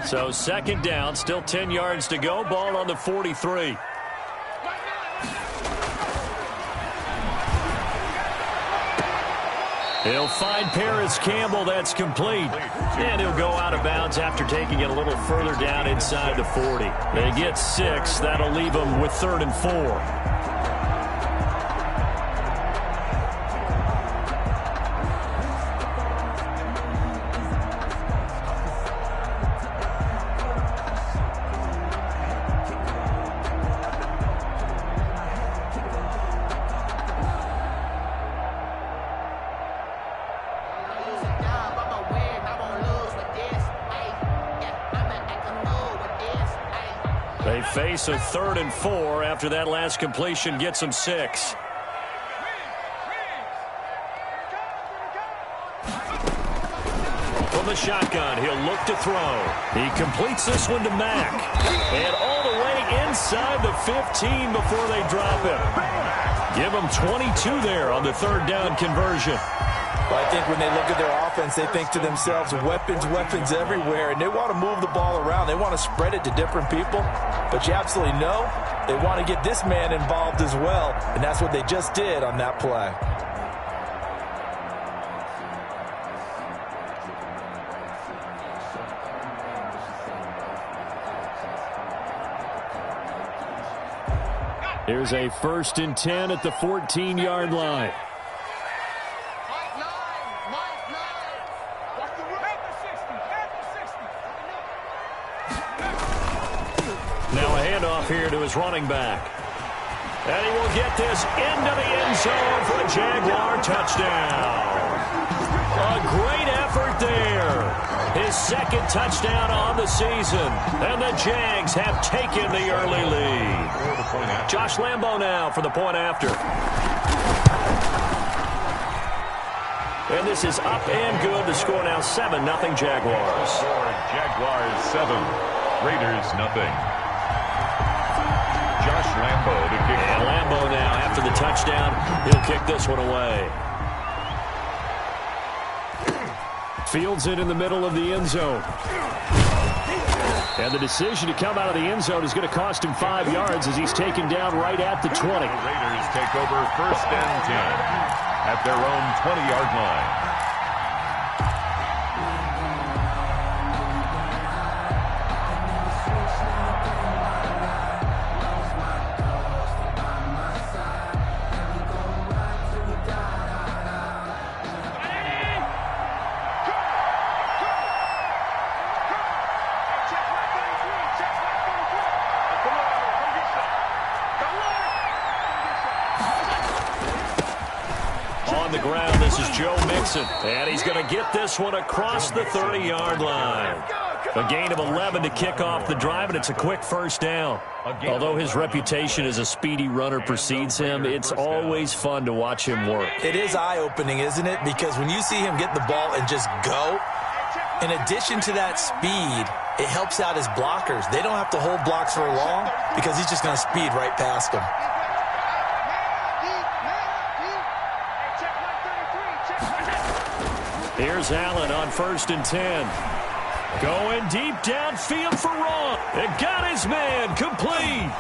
So second down, still 10 yards to go. Ball on the 43. He'll find Paris Campbell. That's complete. And he'll go out of bounds after taking it a little further down inside the 40. They get 6. That'll leave them with 3rd and 4. They face a 3rd and 4 after that last completion gets them 6. From the shotgun, he'll look to throw. He completes this one to Mack. And all the way inside the 15 before they drop him. Give them 22 there on the 3rd down conversion. Well, I think when they look at their offense, they think to themselves, weapons, weapons everywhere, and they want to move the ball around. They want to spread it to different people, but you absolutely know they want to get this man involved as well, and that's what they just did on that play. Here's a 1st and 10 at the 14-yard line. Here to his running back. And he will get this into the end zone for a Jaguar touchdown. A great effort there. His 2nd touchdown on the season. And the Jags have taken the early lead. Josh Lambo now for the point after. And this is up and good. The score now 7-0 Jaguars. Jaguars 7, Raiders nothing. Josh Lambo to kick. And Lambo now, after the touchdown, he'll kick this one away. Fields it in the middle of the end zone. And the decision to come out of the end zone is going to cost him 5 yards as he's taken down right at the 20. The Raiders take over 1st and 10 at their own 20-yard line. And he's going to get this one across the 30-yard line. A gain of 11 to kick off the drive, and it's a quick 1st down. Although his reputation as a speedy runner precedes him, it's always fun to watch him work. It is eye-opening, isn't it? Because when you see him get the ball and just go, in addition to that speed, it helps out his blockers. They don't have to hold blocks for long because he's just going to speed right past them. Here's Allen on 1st and 10. Going deep downfield for Ross. And got his man complete.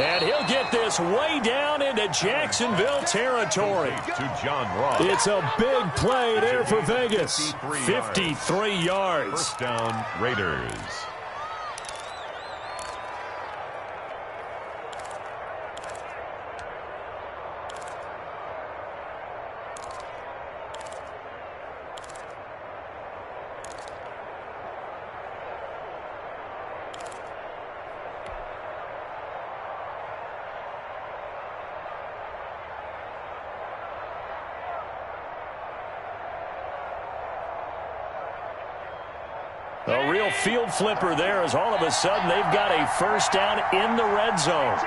And he'll get this way down into Jacksonville territory. To John Ross. It's a big play there for Vegas. 53 yards. 1st down, Raiders. A real field flipper there as all of a sudden they've got a 1st down in the red zone.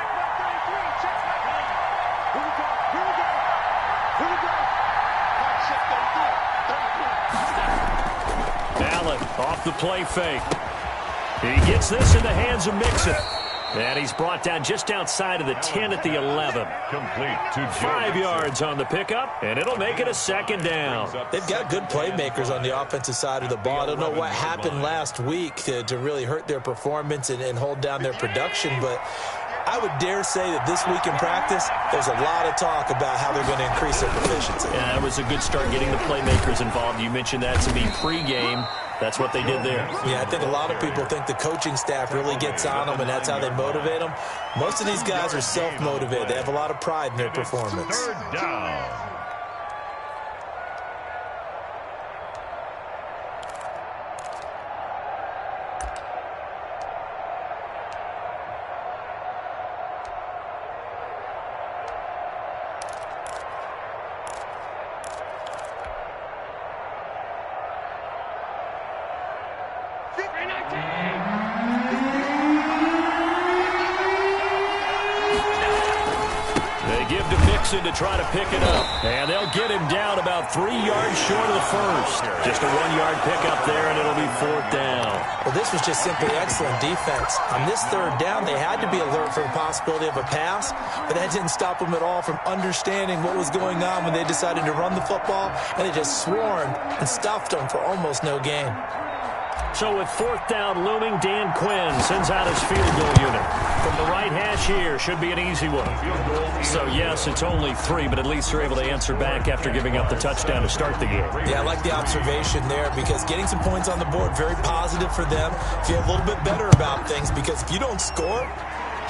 Allen off the play fake. He gets this in the hands of Mixon. And he's brought down just outside of the 10 at the 11. Complete to 5 yards on the pickup, and it'll make it a second down. They've got good playmakers on the offensive side of the ball. I don't know what happened last week to really hurt their performance and hold down their production, but I would dare say that this week in practice, there's a lot of talk about how they're going to increase their proficiency. Yeah, that was a good start getting the playmakers involved. You mentioned that to me pregame. That's what they did there. Yeah, I think a lot of people think the coaching staff really gets on them, and that's how they motivate them. Most of these guys are self-motivated. They have a lot of pride in their performance. Third down. To try to pick it up, and they'll get him down about 3 yards short of the first. Just a 1-yard pickup there, and it'll be 4th down. Well, this was just simply excellent defense. On this 3rd down, they had to be alert for the possibility of a pass, but that didn't stop them at all from understanding what was going on when they decided to run the football, and they just swarmed and stuffed them for almost no gain. So with 4th down looming, Dan Quinn sends out his field goal unit. From the right hash here, should be an easy one. So, yes, it's only 3, but at least they're able to answer back after giving up the touchdown to start the game. Yeah, I like the observation there because getting some points on the board, very positive for them. Feel a little bit better about things because if you don't score,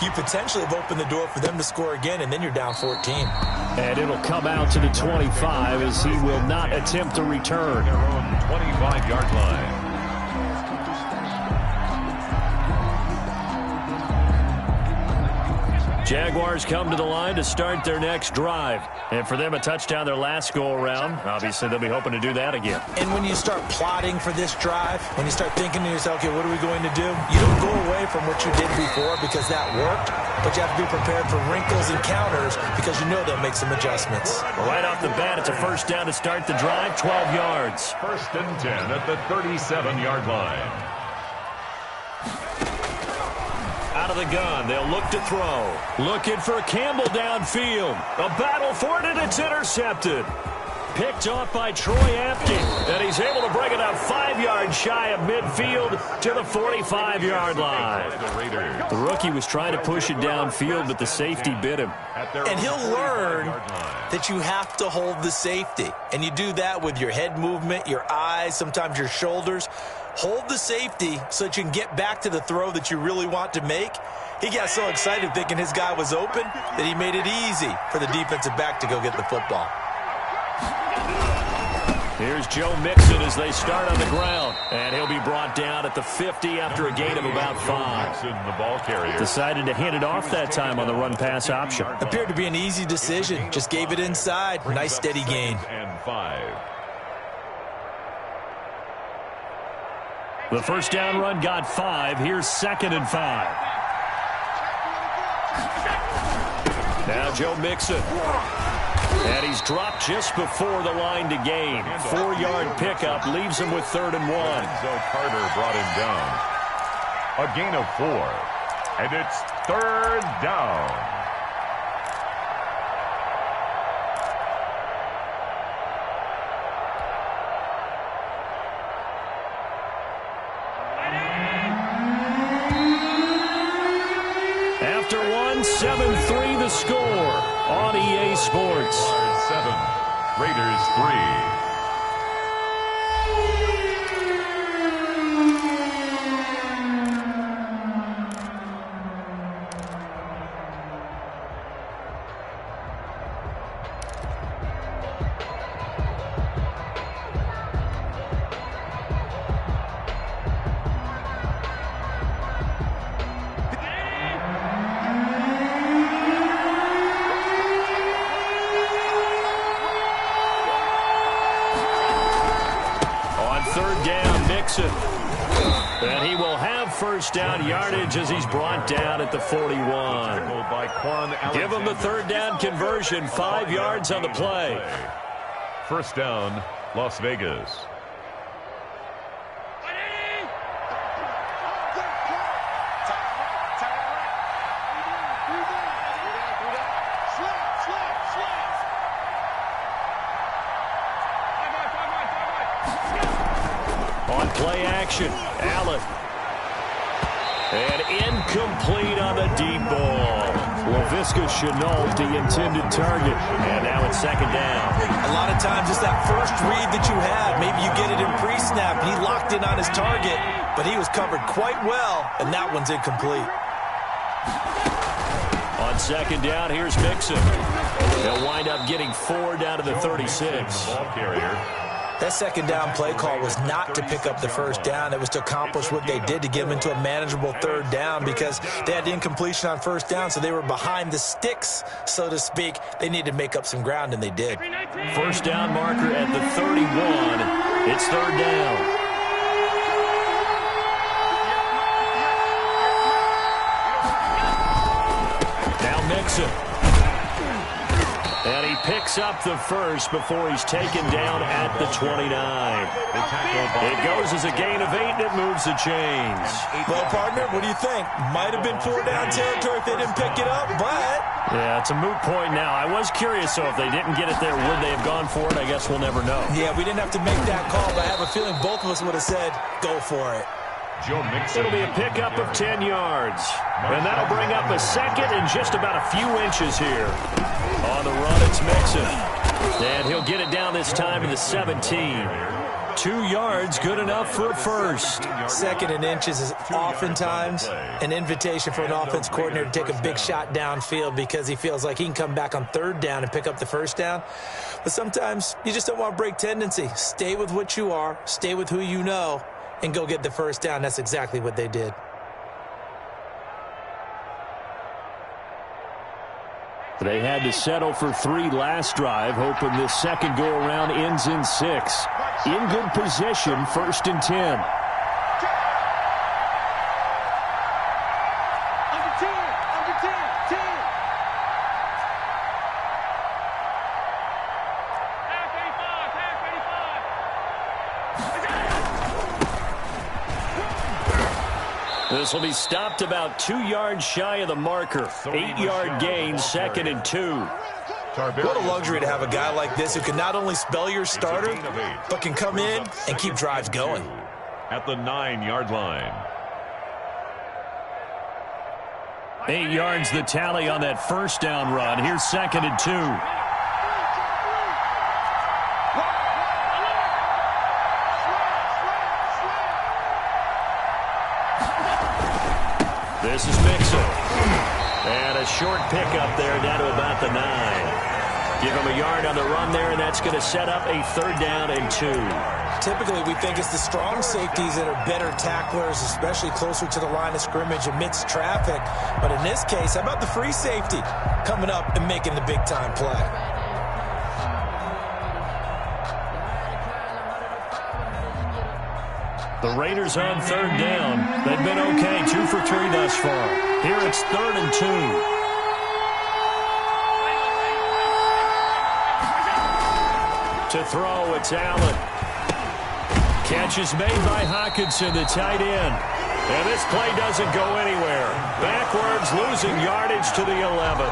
you potentially have opened the door for them to score again, and then you're down 14. And it'll come out to the 25 as he will not attempt to return. Their own 25-yard line. Jaguars come to the line to start their next drive. And for them, a touchdown their last go-around. Obviously, they'll be hoping to do that again. And when you start plotting for this drive, when you start thinking to yourself, okay, what are we going to do? You don't go away from what you did before because that worked, but you have to be prepared for wrinkles and counters because you know they'll make some adjustments. Right off the bat, it's a 1st down to start the drive, 12 yards. 1st and 10 at the 37-yard line. Out of the gun, they'll look to throw. Looking for Campbell downfield. A battle for it, and it's intercepted. Picked off by Troy Apke, and he's able to bring it up 5 yards shy of midfield to the 45-yard line. The rookie was trying to push it downfield, but the safety bit him. And he'll learn that you have to hold the safety. And you do that with your head movement, your eyes, sometimes your shoulders. Hold the safety so that you can get back to the throw that you really want to make. He got so excited thinking his guy was open that he made it easy for the defensive back to go get the football. Here's Joe Mixon as they start on the ground. And he'll be brought down at the 50 after a gain of about 5. Mixon, the ball carrier. Decided to hand it off that time on the run-pass option. Appeared to be an easy decision. Just gave it inside. Nice steady gain. And 5. The 1st down run got 5. Here's 2nd and 5. Now Joe Mixon. And he's dropped just before the line to gain. 4-yard pickup leaves him with 3rd and 1. So Carter brought him down. A gain of 4. And it's 3rd down. After 7-3 the score on EA Sports. 7, Raiders 3. And he will have 1st down yardage as he's brought down at the 41. Give him the 3rd down conversion, 5 yards on the play. 1st down, Las Vegas. play action. Allen. And incomplete on the deep ball. Laviska Shenault, the intended target. And now it's second down. A lot of times it's that first read that you have. Maybe you get it in pre-snap. He locked in on his target, but he was covered quite well, and that one's incomplete. On second down, here's Mixon. They'll wind up getting 4 down to the 36. Ball carrier. That second down play call was not to pick up the first down. It was to accomplish what they did, to get them into a manageable third down, because they had incompletion on first down, so they were behind the sticks, so to speak. They needed to make up some ground, and they did. First down marker at the 31. It's third down. Now Mixon. And he picks up the first before he's taken down at the 29. It goes as a gain of 8, and it moves the chains. Well, partner, what do you think? Might have been 4-down territory if they didn't pick it up, but... Yeah, it's a moot point now. I was curious, so if they didn't get it there, would they have gone for it? I guess we'll never know. Yeah, we didn't have to make that call, but I have a feeling both of us would have said, go for it. It'll be a pickup of 10 yards. And that'll bring up a second and just about a few inches here. On the run, it's Mixon. And he'll get it down this time to the 17. 2 yards, good enough for a first. Second and inches is oftentimes an invitation for an offense coordinator to take a big shot downfield because he feels like he can come back on third down and pick up the first down. But sometimes you just don't want to break tendency. Stay with what you are, stay with who you know, and go get the first down. That's exactly what they did. They had to settle for 3 last drive, hoping this second go-around ends in 6. In good position, first and 10. This will be stopped about 2 yards shy of the marker. 8-yard gain, second and 2. What a luxury to have a guy like this who can not only spell your starter, but can come in and keep drives going. At the 9-yard line. 8 yards the tally on that first down run. Here's second and 2. This is Mixon. And a short pickup there down to about the 9. Give him a yard on the run there, and that's going to set up a third down and 2. Typically, we think it's the strong safeties that are better tacklers, especially closer to the line of scrimmage amidst traffic. But in this case, how about the free safety coming up and making the big-time play? The Raiders on third down. They've been okay, 2 for 3 thus far. Here it's third and 2. To throw, it's Allen. Catch is made by Hockenson, the tight end. And this play doesn't go anywhere. Backwards, losing yardage to the 11.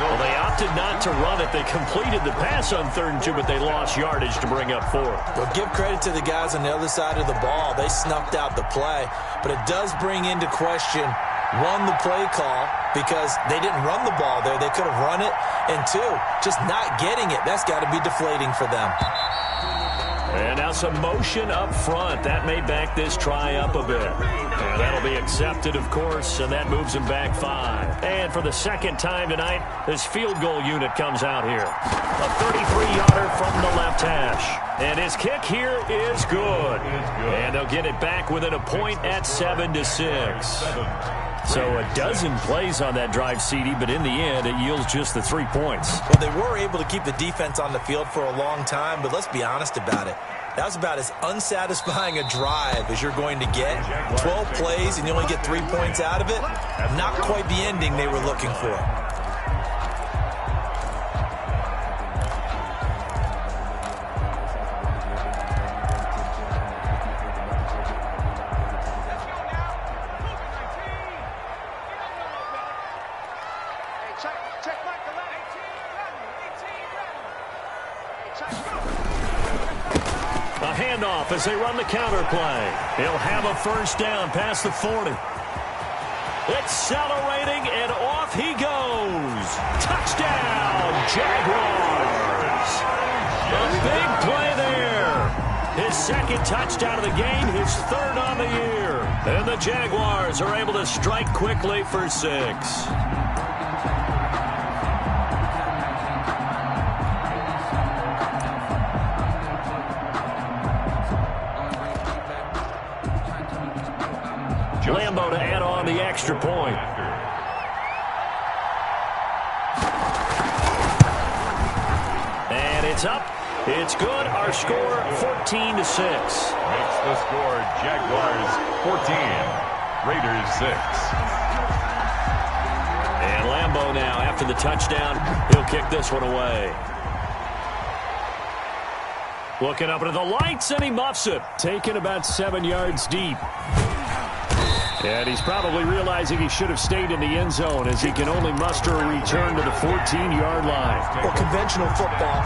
Well, they opted not to run it. They completed the pass on third and 2, but they lost yardage to bring up 4. Well, give credit to the guys on the other side of the ball. They snuffed out the play. But it does bring into question, 1, the play call, because they didn't run the ball there. They could have run it. And 2, just not getting it. That's got to be deflating for them. And now some motion up front. That may back this try up a bit. And that'll be accepted, of course, and that moves him back 5. And for the second time tonight, this field goal unit comes out here. A 33-yarder from the left hash. And his kick here is good. And they'll get it back within a point at 7-6. So a dozen plays on that drive, CD, but in the end, it yields just the 3 points. Well, they were able to keep the defense on the field for a long time, but let's be honest about it. That was about as unsatisfying a drive as you're going to get. 12 plays and you only get 3 points out of it. Not quite the ending they were looking for. handoff as they run the counter play. He'll have a first down past the 40. Accelerating, and off he goes. Touchdown, Jaguars. A big play there. His second touchdown of the game, his third on the year. And the Jaguars are able to strike quickly for 6. Lambo to add on the extra point. And it's up. It's good. Our score, 14-6. Makes the score Jaguars 14, Raiders 6. And Lambo now, after the touchdown, he'll kick this one away. Looking up into the lights, and he muffs it. Taken about 7 yards deep. And he's probably realizing he should have stayed in the end zone as he can only muster a return to the 14-yard line. Well, conventional football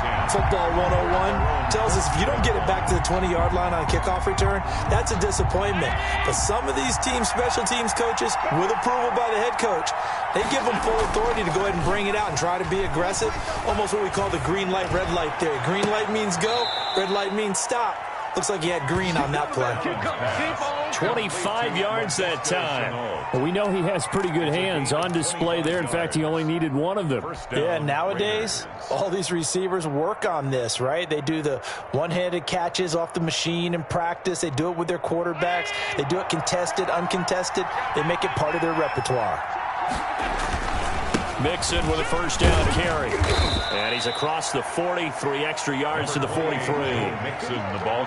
101, tells us if you don't get it back to the 20-yard line on a kickoff return, that's a disappointment. But some of these special teams coaches, with approval by the head coach, they give them full authority to go ahead and bring it out and try to be aggressive. Almost what we call the green light, red light theory. Green light means go, red light means stop. Looks like he had green on that play. 25 yards that time. Well, we know he has pretty good hands on display there. In fact, he only needed one of them. Yeah, nowadays, all these receivers work on this, right? They do the one-handed catches off the machine in practice. They do it with their quarterbacks. They do it contested, uncontested. They make it part of their repertoire. Mixon with a first down carry. And he's across the 40, 3 extra yards to the 43.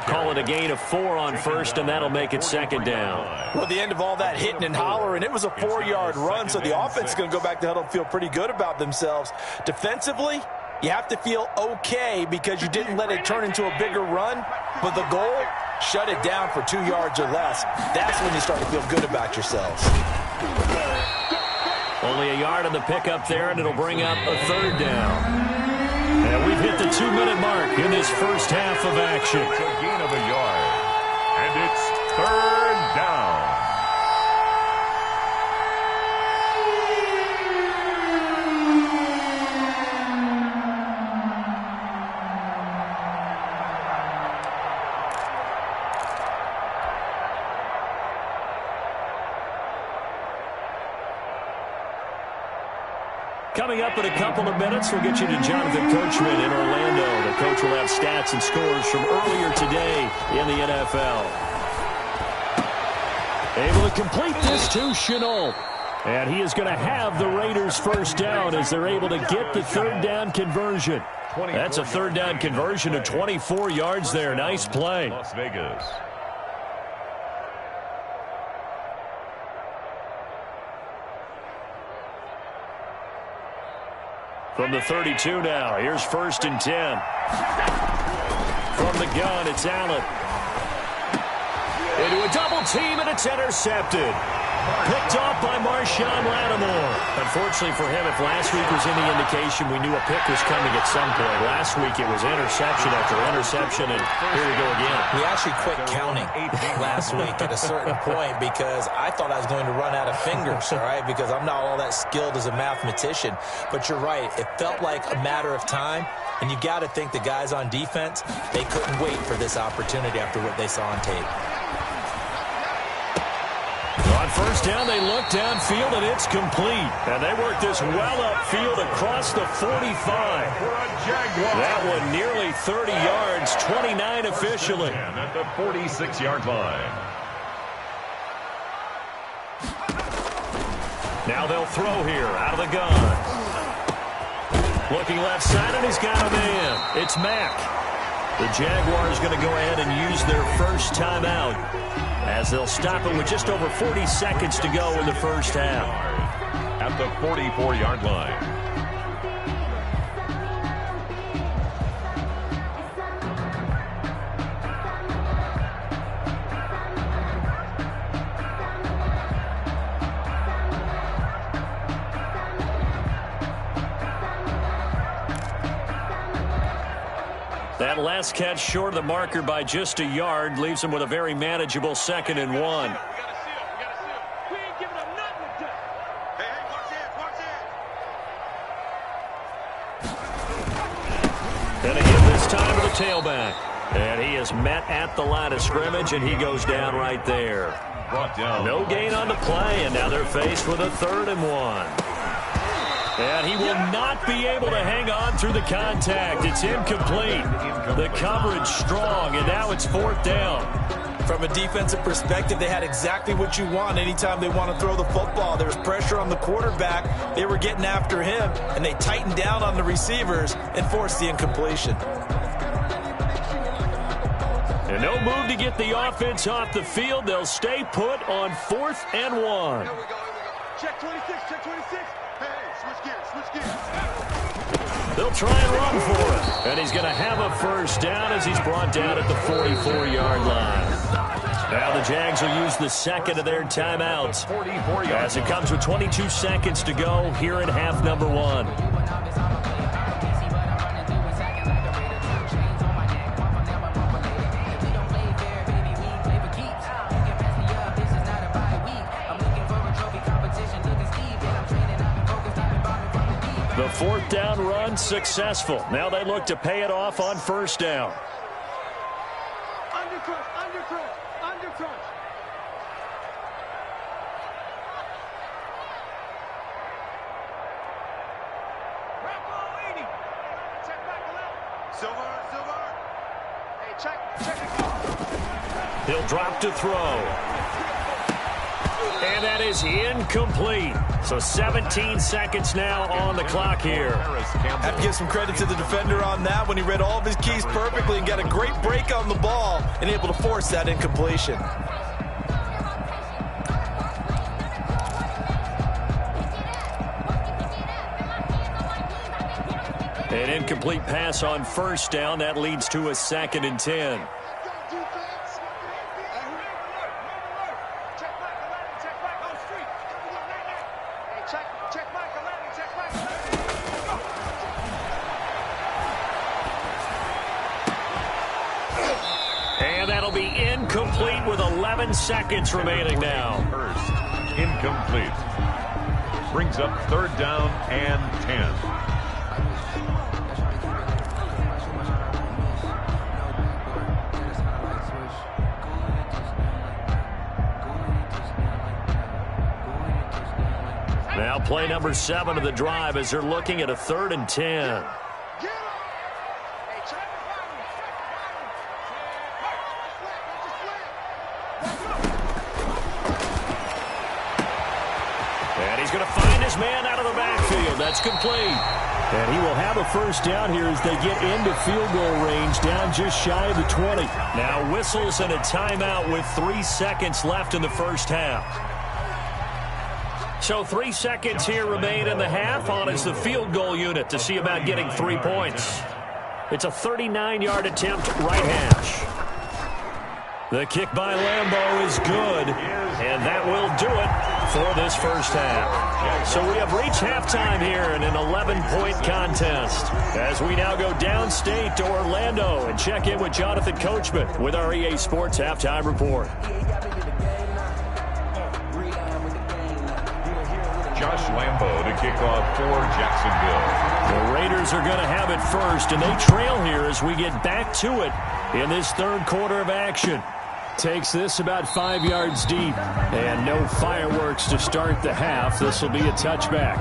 Call it a gain of 4 on first, and that'll make it second down. Well, the end of all that hitting and hollering, it was a 4-yard run, so the offense is going to go back to huddle and feel pretty good about themselves. Defensively, you have to feel okay because you didn't let it turn into a bigger run, but the goal, shut it down for 2 yards or less. That's when you start to feel good about yourselves. Only a yard on the pickup there, and it'll bring up a third down. And we've hit the 2-minute mark in this first half of action. It's a gain of a yard, and it's third down. Coming up in a couple of minutes, we'll get you to Jonathan Coachman in Orlando. The coach will have stats and scores from earlier today in the NFL. Able to complete this to Shenault. And he is going to have the Raiders first down as they're able to get the third down conversion. That's a third down conversion of 24 yards there. Nice play. Las Vegas. From the 32 now, here's 1st and 10. From the gun, it's Allen. Into a double team, and it's intercepted. Picked off by Marshawn Lattimore. Unfortunately for him, if last week was any indication, we knew a pick was coming at some point. Last week it was interception after interception, and here we go again. We actually quit counting last week at a certain point because I thought I was going to run out of fingers, all right, because I'm not all that skilled as a mathematician. But you're right. It felt like a matter of time, and you got to think the guys on defense, they couldn't wait for this opportunity after what they saw on tape. On first down, they look downfield, and it's complete. And they work this well upfield across the 45. That one nearly 30 yards, 29 officially. At the 46-yard line. Now they'll throw here out of the gun. Looking left side, and he's got a man. It's Mack. The Jaguars going to go ahead and use their first timeout, as they'll stop it with just over 40 seconds to go in the first half. At the 44-yard line. That last catch short of the marker by just a yard leaves him with a very manageable 2nd and 1. And a give this time to the tailback. And he is met at the line of scrimmage, and he goes down right there. No gain on the play, and now they're faced with a 3rd and 1. And he will not be able to hang on through the contact. It's incomplete. The coverage strong, and now it's 4th down. From a defensive perspective, they had exactly what you want anytime they want to throw the football. There was pressure on the quarterback. They were getting after him, and they tightened down on the receivers and forced the incompletion. And no move to get the offense off the field. They'll stay put on 4th and 1. Here we go. Check 26, check 26. Hey, switch gears. They'll try and run for it. And he's going to have a first down as he's brought down at the 44-yard line. Now the Jags will use the 2nd of their timeouts as it comes with 22 seconds to go here in half number 1. The 4th down run successful. Now they look to pay it off on 1st down. Under crunch. Silver. Hey, check it. He'll drop to throw. And that is incomplete. So 17 seconds now on the clock here. Have to give some credit to the defender on that when he read all of his keys perfectly and got a great break on the ball and able to force that incompletion. An incomplete pass on 1st down. That leads to a 2nd and 10. And that'll be incomplete with 11 seconds remaining now. First, incomplete. Brings up 3rd down and 10. Now play number 7 of the drive as they're looking at a 3rd and 10. And he's going to find his man out of the backfield. That's complete. And he will have a first down here as they get into field goal range, down just shy of the 20. Now whistles and a timeout with 3 seconds left in the first half. So 3 seconds here remain in the half. On is the field goal unit to see about getting 3 points. It's a 39-yard attempt, right hash. The kick by Lambeau is good, and that will do it for this first half. So we have reached halftime here in an 11-point contest as we now go downstate to Orlando and check in with Jonathan Coachman with our EA Sports Halftime Report. Josh Lambeau to kick off for Jacksonville. The Raiders are going to have it first, and they trail here as we get back to it in this 3rd quarter of action. Takes this about 5 yards deep. And no fireworks to start the half. This will be a touchback.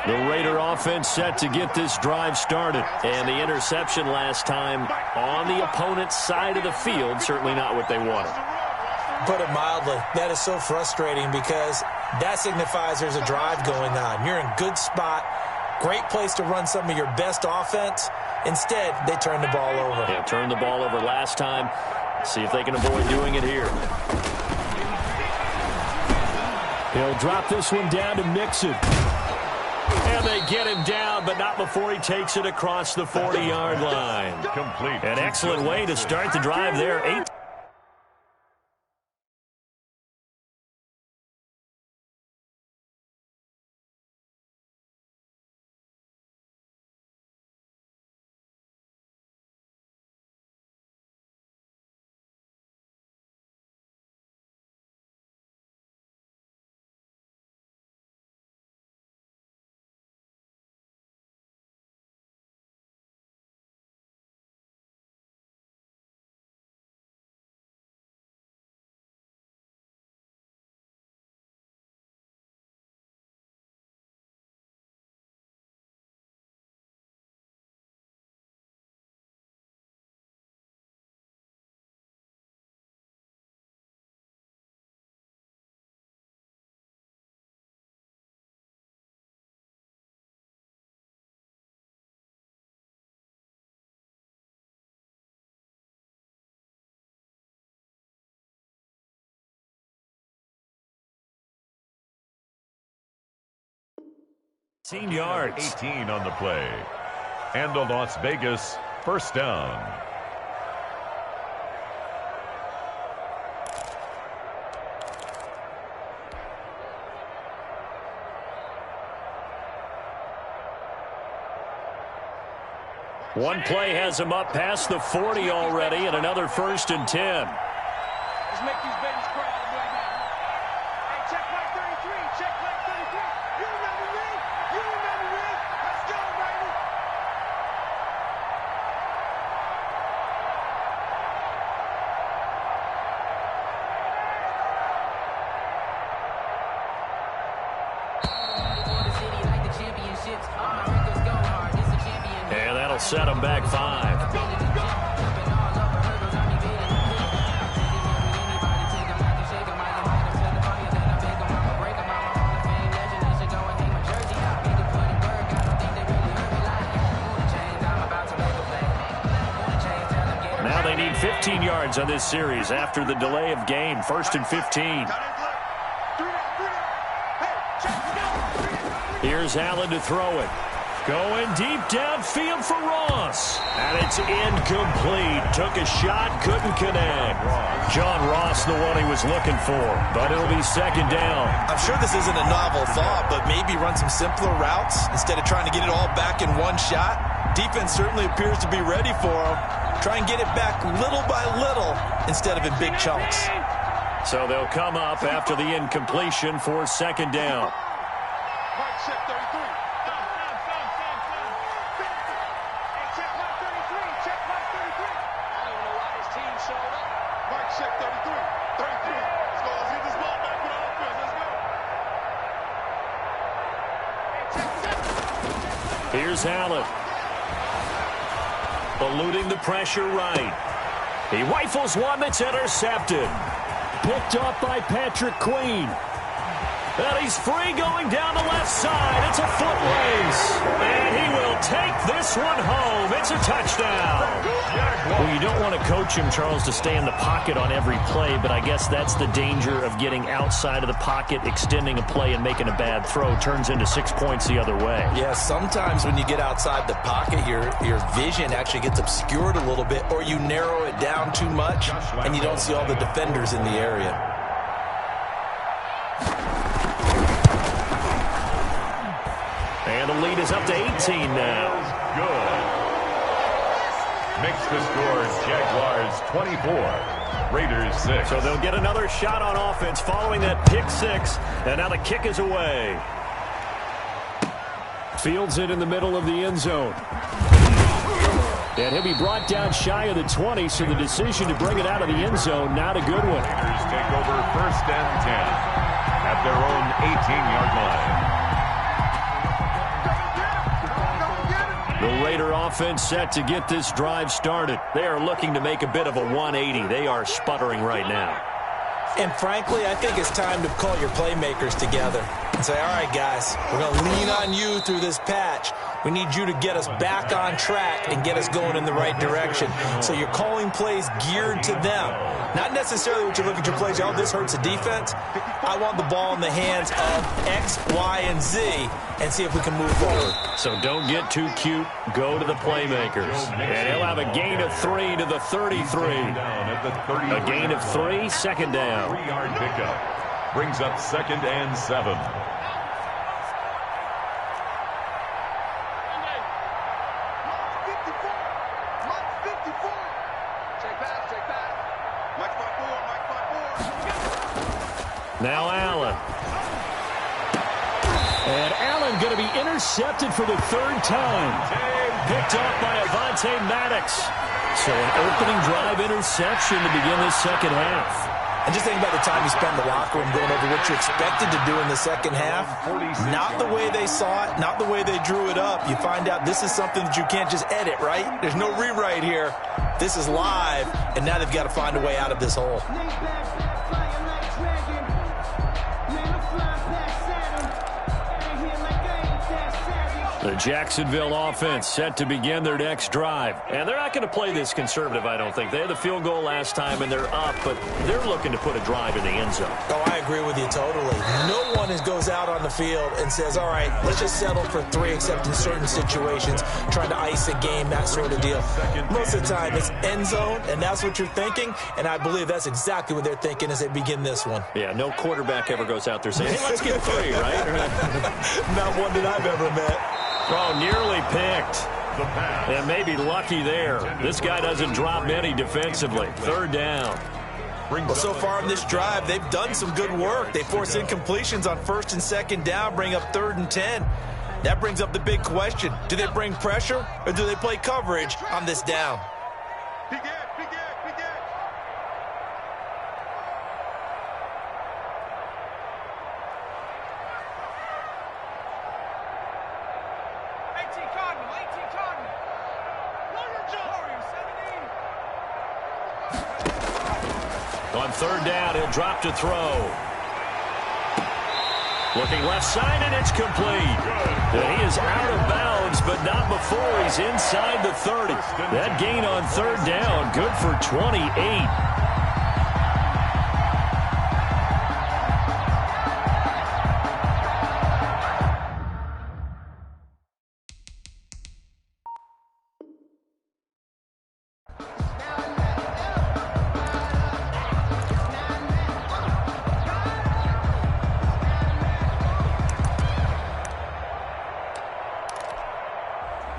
The Raider offense set to get this drive started. And the interception last time on the opponent's side of the field, certainly not what they wanted. Put it mildly, that is so frustrating because that signifies there's a drive going on. You're in good spot, great place to run some of your best offense. Instead, they turn the ball over. Yeah, turned the ball over last time. See if they can avoid doing it here. He'll drop this one down to Mixon. And they get him down, but not before he takes it across the 40-yard line. Complete. An excellent way to start the drive there. 18 yards. 18 on the play. And the Las Vegas first down. One play has him up past the 40 already, and another 1st and 10. Let's make these babies cry out right now. Hey, check like 33. Check like 33. You remember me? You remember me? Let's go, baby. And that'll set him back 5. Now they need 15 yards on this series after the delay of game. 1st and 15. Here's Allen to throw it. Going deep downfield for Ross. And it's incomplete. Took a shot, couldn't connect. John Ross, the one he was looking for. But it'll be 2nd down. I'm sure this isn't a novel thought, but maybe run some simpler routes instead of trying to get it all back in one shot. Defense certainly appears to be ready for him. Try and get it back little by little instead of in big chunks. So they'll come up after the incompletion for 2nd down. Mike, check 33. Hey, check Mike 33. Check Mike 33. I don't even know why his team showed up. Mike, check 33. 33. Let's go. Let's get this ball back with offense. Let's go. Here's Allen. Eluding the pressure right. He rifles one that's intercepted. Picked up by Patrick Queen. And he's free going down the left side. It's a foot race. And he will take this one home. It's a touchdown. Well, you don't want to coach him, Charles, to stay in the pocket on every play, but I guess that's the danger of getting outside of the pocket, extending a play, and making a bad throw. Turns into 6 points the other way. Yeah, sometimes when you get outside the pocket, your vision actually gets obscured a little bit, or you narrow it down too much, and you don't see all the defenders in the area. And the lead is up to 18 now. Good. Makes the score Jaguars 24, Raiders 6. So they'll get another shot on offense following that pick 6. And now the kick is away. Fields it in the middle of the end zone. And he'll be brought down shy of the 20, so the decision to bring it out of the end zone, not a good one. Raiders take over 1st and 10 at their own 18-yard line. The Raider offense set to get this drive started. They are looking to make a bit of a 180. They are sputtering right now. And frankly, I think it's time to call your playmakers together. and say, all right, guys, we're going to lean on you through this patch. We need you to get us back on track and get us going in the right direction. So you're calling plays geared to them. Not necessarily what you look at your plays, oh, this hurts the defense. I want the ball in the hands of X, Y, and Z and see if we can move forward. So don't get too cute. Go to the playmakers. And he'll have a gain of 3 to the 33. A gain of 3, second down. 3-yard pickup. Brings up 2nd and 7. Now Allen. And Allen going to be intercepted for the 3rd time. Picked off by Avonte Maddox. So an opening drive interception to begin this second half. And just think about the time you spent in the locker room going over what you expected to do in the second half. Not the way they saw it, not the way they drew it up. You find out this is something that you can't just edit, right? There's no rewrite here. This is live, and now they've got to find a way out of this hole. The Jacksonville offense set to begin their next drive. And they're not going to play this conservative, I don't think. They had the field goal last time, and they're up, but they're looking to put a drive in the end zone. Oh, I agree with you totally. No one goes out on the field and says, all right, let's just settle for 3, except in certain situations, trying to ice a game, that sort of deal. Most of the time, it's end zone, and that's what you're thinking, and I believe that's exactly what they're thinking as they begin this one. Yeah, no quarterback ever goes out there saying, hey, let's get 3, right? Not one that I've ever met. Oh, nearly picked. And maybe lucky there. This guy doesn't drop many defensively. 3rd down. Well, so far in this drive, they've done some good work. They force incompletions on 1st and 2nd down, bring up 3rd and 10. That brings up the big question. Do they bring pressure, or do they play coverage on this down? On 3rd down, he'll drop to throw. Looking left side, and it's complete. And he is out of bounds, but not before he's inside the 30. That gain on 3rd down, good for 28.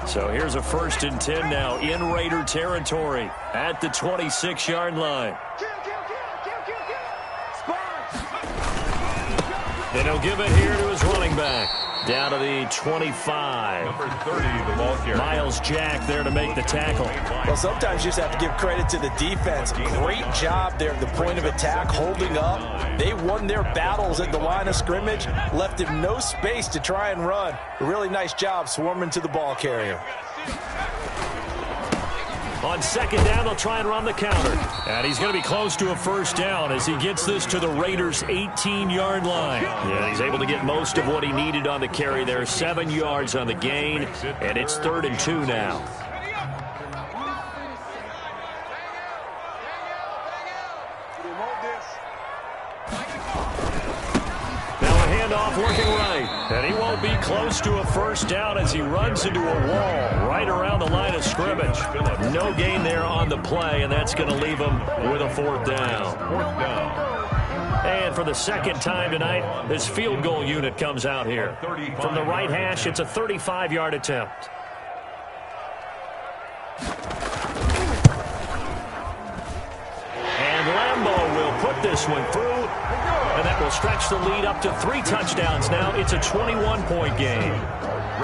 So here's a 1st and 10 now in Raider territory at the 26-yard line. And he'll give it here to his running back. Down to the 25. Number 30, the ball carrier. Miles Jack there to make the tackle. Well, sometimes you just have to give credit to the defense. Great job there at the point of attack, holding up. They won their battles at the line of scrimmage, left him no space to try and run. A really nice job swarming to the ball carrier. On 2nd down, they'll try and run the counter. And he's going to be close to a 1st down as he gets this to the Raiders' 18-yard line. Yeah, he's able to get most of what he needed on the carry there. 7 yards on the gain, and it's 3rd and 2 now. Handoff working right, and he won't be close to a 1st down as he runs into a wall right around the line of scrimmage. No gain there on the play, and that's going to leave him with a 4th down. 4th down. And for the 2nd time tonight, this field goal unit comes out here. From the right hash, it's a 35-yard attempt. And Lambeau will put this one through. And that will stretch the lead up to 3 touchdowns now. It's a 21-point game.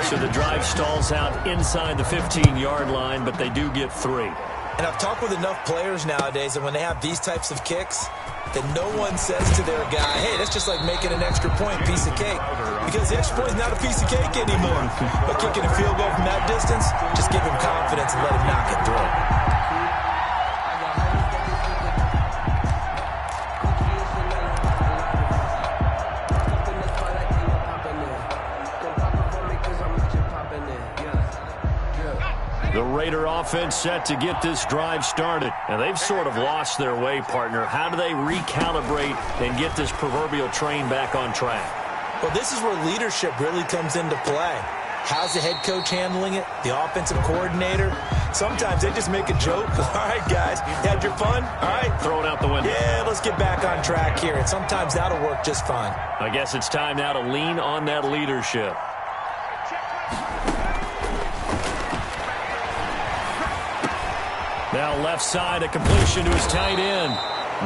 So the drive stalls out inside the 15-yard line, but they do get 3. And I've talked with enough players nowadays that when they have these types of kicks, that no one says to their guy, hey, that's just like making an extra point, piece of cake. Because the extra point is not a piece of cake anymore. But kicking a field goal from that distance, just give him confidence and let him knock it through. Raider offense set to get this drive started. And they've sort of lost their way, partner. How do they recalibrate and get this proverbial train back on track? Well, this is where leadership really comes into play. How's the head coach handling it? The offensive coordinator? Sometimes they just make a joke. All right, guys, you had your fun? All right. Throw it out the window. Yeah, let's get back on track here. And sometimes that'll work just fine. I guess it's time now to lean on that leadership. Now left side, a completion to his tight end.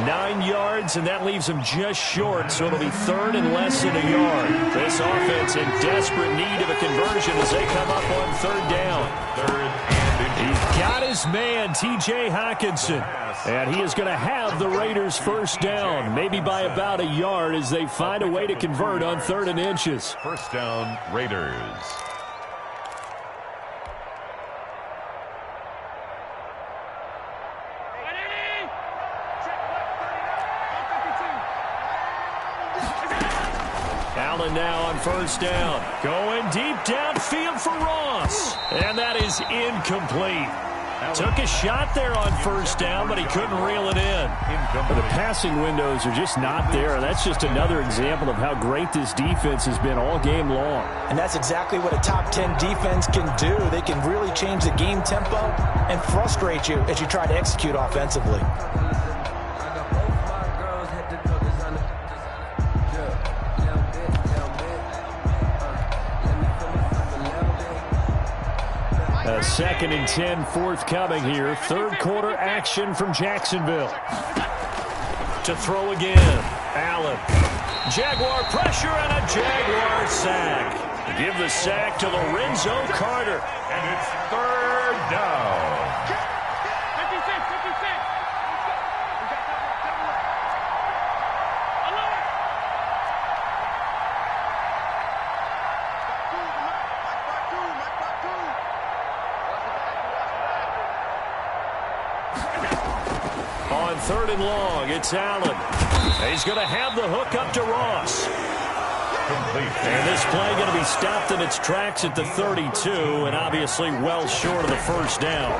9 yards, and that leaves him just short, so it'll be third and less than a yard. This offense in desperate need of a conversion as they come up on third down. He's got his man, T.J. Hockenson, and he is going to have the Raiders first down, maybe by about a yard as they find a way to convert on 3rd and inches. First down, Raiders. Allen now on first down. Going deep downfield for Ross. And that is incomplete. Took a shot there on first down, but he couldn't reel it in. The passing windows are just not there. That's just another example of how great this defense has been all game long. And that's exactly what a top 10 defense can do. They can really change the game tempo and frustrate you as you try to execute offensively. A 2nd and 10 forthcoming here. Third quarter action from Jacksonville. To throw again. Allen. Jaguar pressure and a Jaguar sack. Give the sack to Lorenzo Carter. And it's third down. 56. On 3rd and long, it's Allen. He's going to have the hook up to Ross. And this play going to be stopped in its tracks at the 32, and obviously well short of the first down.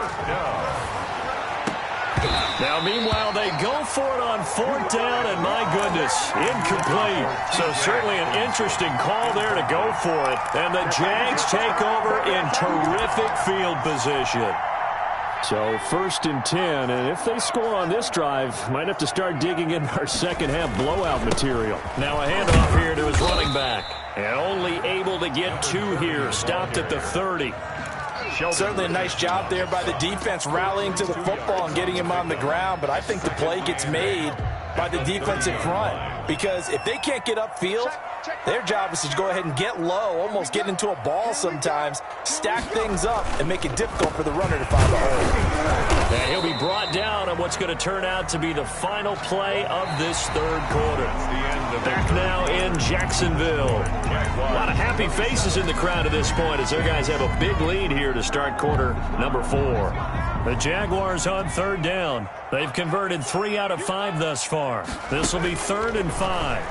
Now, meanwhile, they go for it on 4th down, and my goodness, incomplete. So certainly an interesting call there to go for it. And the Jags take over in terrific field position. So 1st and 10, and if they score on this drive, might have to start digging in our second half blowout material. Now a handoff here to his running back. And only able to get 2 here, stopped at the 30. Certainly a nice job there by the defense rallying to the football and getting him on the ground, but I think the play gets made by the defensive front, because if they can't get upfield, their job is to go ahead and get low, almost get into a ball sometimes, stack things up, and make it difficult for the runner to find the hole. And he'll be brought down on what's going to turn out to be the final play of this third quarter. Back now in Jacksonville. A lot of happy faces in the crowd at this point as their guys have a big lead here to start quarter number 4. The Jaguars on 3rd down. They've converted 3 out of 5 thus far. This will be 3rd and 5.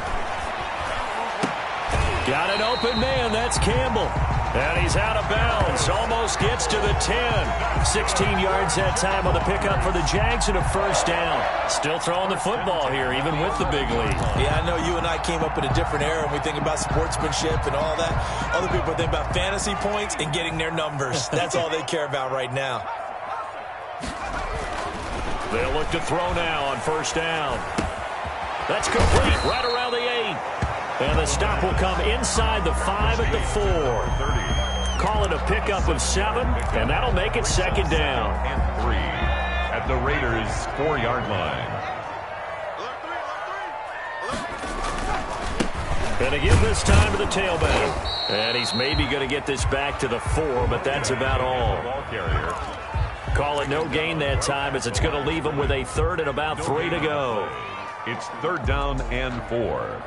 Got an open man. That's Campbell. And he's out of bounds. Almost gets to the 10. 16 yards that time on the pickup for the Jags and a first down. Still throwing the football here, even with the big lead. Yeah, I know you and I came up in a different era and we think about sportsmanship and all that. Other people think about fantasy points and getting their numbers. That's all they care about right now. They'll look to throw now on first down. That's complete right around the 8. And the stop will come inside the 5 at the 4. Call it a pickup of 7, and that'll make it 2nd down. And 3 at the Raiders' 4-yard line. Gonna give this time to the tailback. And he's maybe going to get this back to the 4, but that's about all. Ball carrier. Call it no gain that time as it's going to leave him with a 3rd and about 3 to go. It's 3rd down and 4.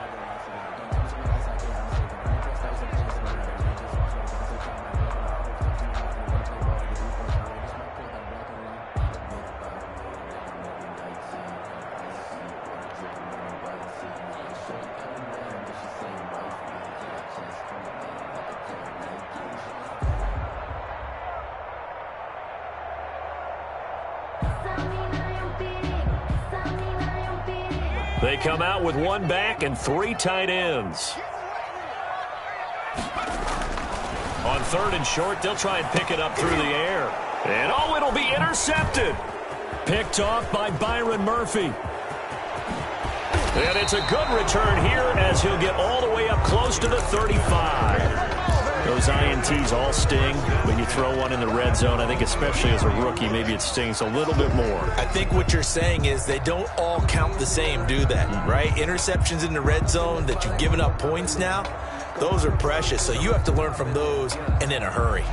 They come out with one back and 3 tight ends. On 3rd and short, they'll try and pick it up through the air. And, oh, it'll be intercepted. Picked off by Byron Murphy. And it's a good return here as he'll get all the way up close to the 35. Those INTs all sting when you throw one in the red zone. I think especially as a rookie, maybe it stings a little bit more. I think what you're saying is they don't all count the same, do they? Right? Interceptions in the red zone that you've given up points now, those are precious. So you have to learn from those and in a hurry.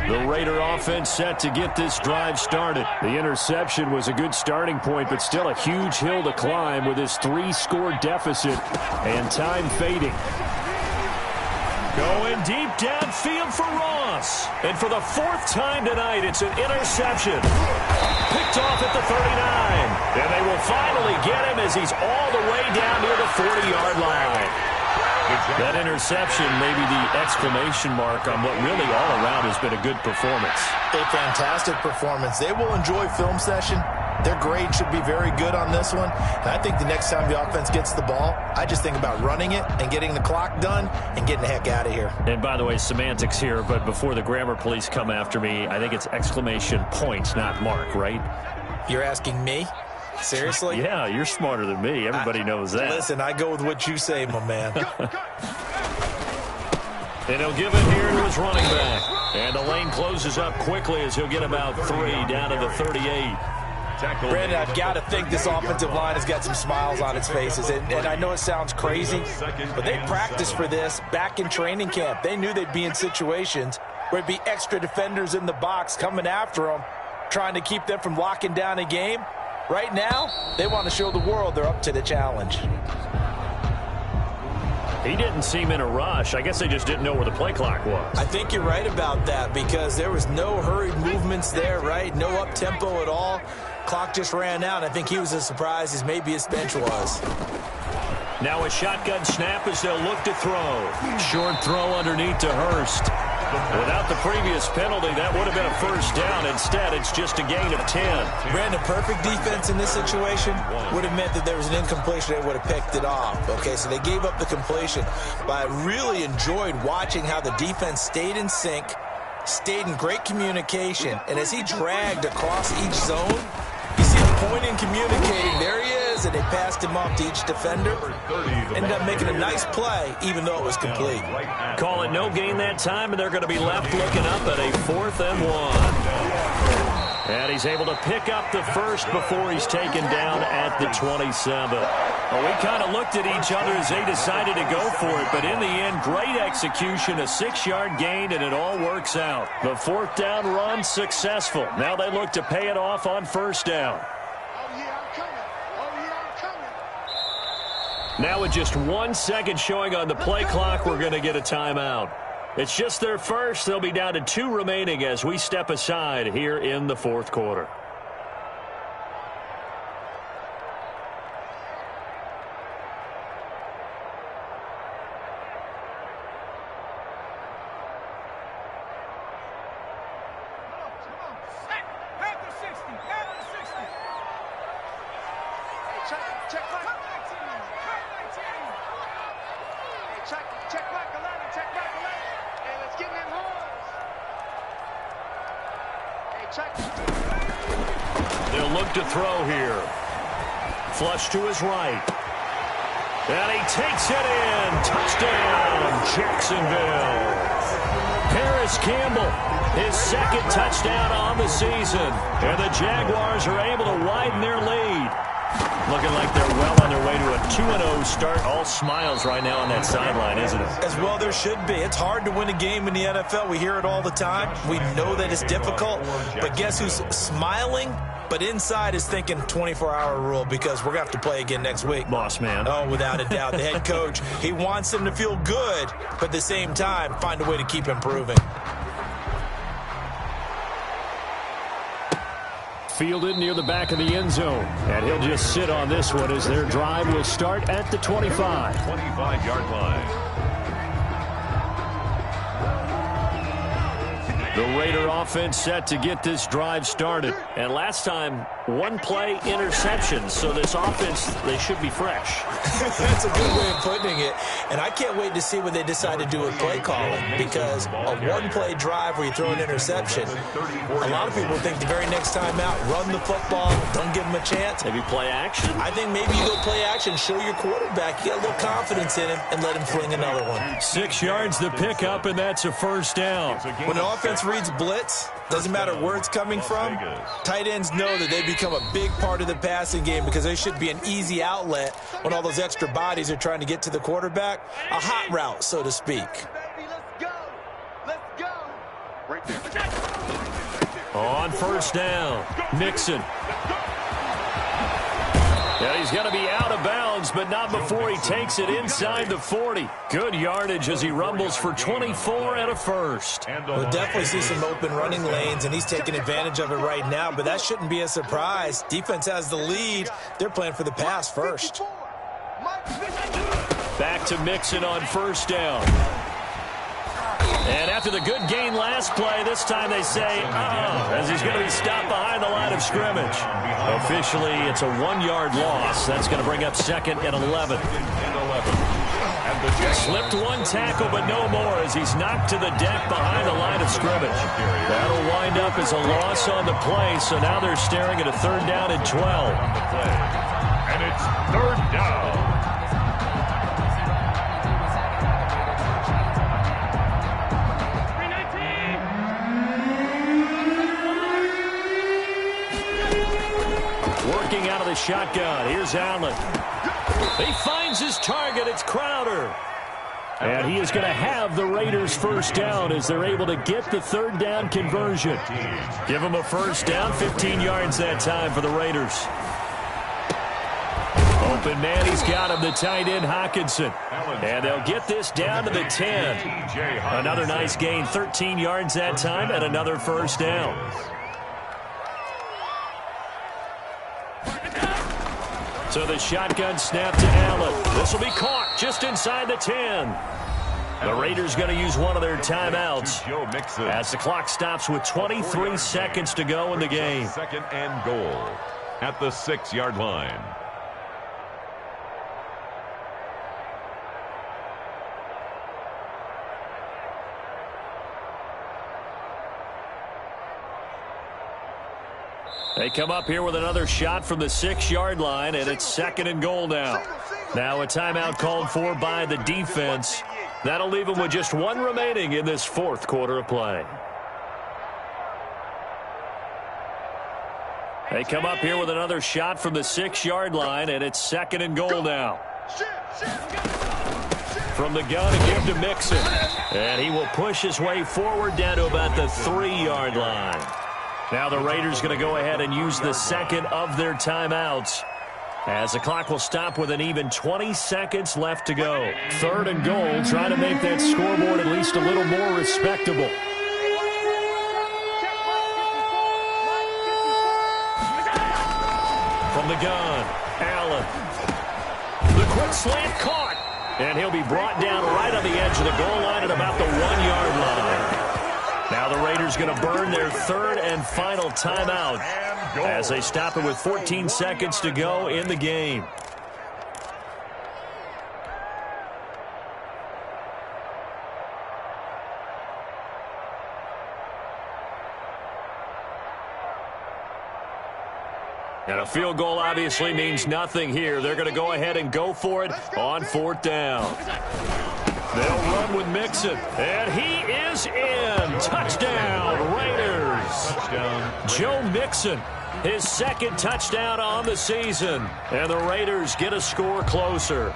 The Raider offense set to get this drive started. The interception was a good starting point, but still a huge hill to climb with his 3-score deficit and time fading. Going deep downfield for Ross. And for the 4th time tonight, it's an interception. Picked off at the 39. And they will finally get him as he's all the way down near the 40-yard line. That interception may be the exclamation mark on what really all around has been a good performance. A fantastic performance. They will enjoy film session. Their grade should be very good on this one. And I think the next time the offense gets the ball, I just think about running it and getting the clock done and getting the heck out of here. And by the way, semantics here, but before the grammar police come after me, I think it's exclamation point, not mark, right? You're asking me? Seriously? Yeah, you're smarter than me. Everybody knows that. Listen, I go with what you say, my man. And he'll give it here to his running back. And the lane closes up quickly as he'll get about 3 down to the 38. Brandon, I've got to think this offensive line has got some smiles on its faces. And I know it sounds crazy, but they practiced for this back in training camp. They knew they'd be in situations where it'd be extra defenders in the box coming after them, trying to keep them from locking down a game. Right now, they want to show the world they're up to the challenge. He didn't seem in a rush. I guess they just didn't know where the play clock was. I think you're right about that because there was no hurried movements there, right? No up-tempo at all. Clock just ran out. I think he was as surprised as maybe his bench was. Now a shotgun snap as they'll look to throw. Short throw underneath to Hurst. Without the previous penalty, that would have been a 1st down. Instead, it's just a gain of 10. Brandon, perfect defense in this situation would have meant that there was an incompletion. They would have picked it off. Okay, so they gave up the completion. But I really enjoyed watching how the defense stayed in sync, stayed in great communication. And as he dragged across each zone, you see him pointing, communicating. There he is, and they passed him off to each defender. Ended up making a nice play, even though it was complete. Call it no gain that time, and they're going to be left looking up at a 4th and 1. And he's able to pick up the first before he's taken down at the 27. Well, we kind of looked at each other as they decided to go for it, but in the end, great execution, a 6-yard gain, and it all works out. The 4th down run successful. Now they look to pay it off on 1st down. Now with just 1 second showing on the play clock, we're going to get a timeout. It's just their first. They'll be down to 2 remaining as we step aside here in the 4th quarter. They'll look to throw here. Flush to his right. And he takes it in. Touchdown, Jacksonville. Paris Campbell, his 2nd touchdown on the season. And the Jaguars are able to widen their lead. Looking like they're well on their way to a 2-0 start. All smiles right now on that sideline, isn't it? As well there should be. It's hard to win a game in the NFL. We hear it all the time. We know that it's difficult. But guess who's smiling? But inside is thinking 24-hour rule because we're going to have to play again next week. Boss man. Oh, without a doubt. The head coach, he wants them to feel good, but at the same time, find a way to keep improving. Fielded near the back of the end zone. And he'll just sit on this one as their drive will start at the 25. 25-yard line. The Raider offense set to get this drive started. And last time, one-play interceptions. So this offense, they should be fresh. That's a good way of putting it. And I can't wait to see what they decide to do with play calling, because a one-play drive where you throw an interception, a lot of people think the very next time out, run the football, don't give them a chance. Maybe play action? I think maybe you go play action, show your quarterback, you get a little confidence in him, and let him fling another one. 6 yards the pickup, and that's a first down. When an offense reads blitz, doesn't matter where it's coming from, tight ends know that they become a big part of the passing game because they should be an easy outlet when all those extra bodies are trying to get to the quarterback. A hot route, so to speak. On first down, Mixon. Yeah, he's going to be out of bounds, but not before he takes it inside the 40. Good yardage as he rumbles for 24 and a first. We'll definitely see some open running lanes, and he's taking advantage of it right now, but that shouldn't be a surprise. Defense has the lead. They're playing for the pass first. Back to Mixon on first down. And after the good gain last play, this time they say, as he's going to be stopped behind the line of scrimmage. Officially, it's a 1-yard loss. That's going to bring up second and 11. Slipped one tackle, but no more as he's knocked to the deck behind the line of scrimmage. That'll wind up as a loss on the play, so now they're staring at a third down and 12. And it's third down. Working out of the shotgun. Here's Allen. He finds his target. It's Crowder. And he is going to have the Raiders first down as they're able to get the third down conversion. Give him a first down. 15 yards that time for the Raiders. Open man. He's got him, the tight end Hockenson. And they'll get this down to the 10. Another nice gain. 13 yards that time and another first down. So the shotgun snap to Allen. This will be caught just inside the 10. The Raiders going to use one of their timeouts as the clock stops with 23 seconds to go in the game. Second and goal at the 6-yard line. They come up here with another shot from the 6-yard line, and it's second and goal now. Now a timeout called for by the defense. That'll leave them with just one remaining in this fourth quarter of play. They come up here with another shot from the 6-yard line, and it's second and goal now. From the gun to give to Mixon. And he will push his way forward down to about the 3-yard line. Now the Raiders going to go ahead and use the second of their timeouts as the clock will stop with an even 20 seconds left to go. Third and goal, trying to make that scoreboard at least a little more respectable. From the gun, Allen. The quick slant caught. And he'll be brought down right on the edge of the goal line at about the 1-yard line. Now the Raiders going to burn their third and final timeout as they stop it with 14 seconds to go in the game. And a field goal obviously means nothing here. They're going to go ahead and go for it on fourth down. They'll run with Mixon, and he is in. Touchdown, Raiders. Touchdown. Joe Mixon, his second touchdown on the season. And the Raiders get a score closer.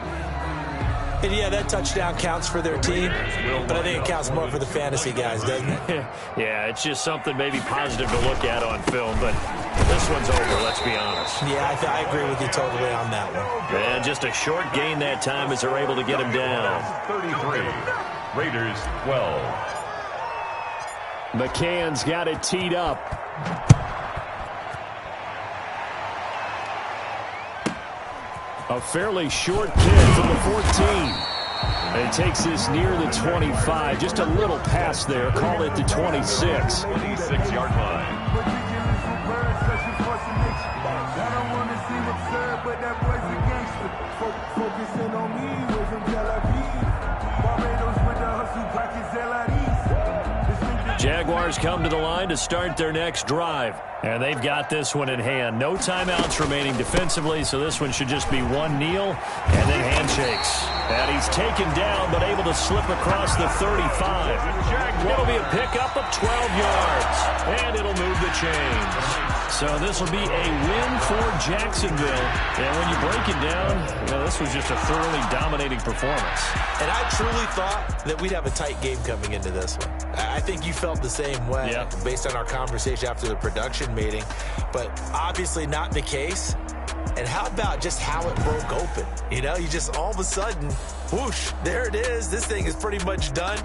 And yeah, that touchdown counts for their team, but I think it counts more for the fantasy guys, doesn't it? Yeah, it's just something maybe positive to look at on film, but this one's over, let's be honest. Yeah, I agree with you totally on that one. And just a short gain that time as they're able to get him down. 33, Raiders 12. McCann's got it teed up. A fairly short kick from the 14. And takes this near the 25. Just a little pass there. Call it the 26. 26-yard line. Jaguars come to the line to start their next drive. And they've got this one in hand. No timeouts remaining defensively, so this one should just be one kneel and then handshakes. And he's taken down, but able to slip across the 35. It'll be a pickup of 12 yards, and it'll move the chains. So this will be a win for Jacksonville. And when you break it down, this was just a thoroughly dominating performance. And I truly thought that we'd have a tight game coming into this one. I think you felt the same way based on our conversation after the production meeting, but obviously not the case. And how about just how it broke open? You just all of a sudden, whoosh, there it is. This thing is pretty much done.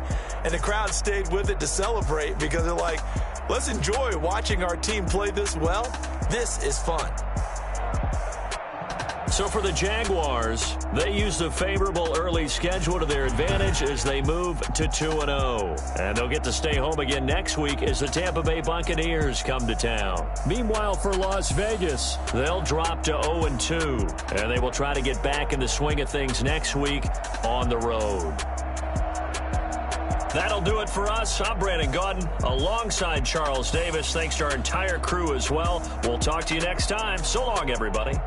And the crowd stayed with it to celebrate because they're like, let's enjoy watching our team play this well. This is fun. So for the Jaguars, they use the favorable early schedule to their advantage as they move to 2-0. And they'll get to stay home again next week as the Tampa Bay Buccaneers come to town. Meanwhile, for Las Vegas, they'll drop to 0-2. And they will try to get back in the swing of things next week on the road. That'll do it for us. I'm Brandon Gaudin alongside Charles Davis. Thanks to our entire crew as well. We'll talk to you next time. So long, everybody.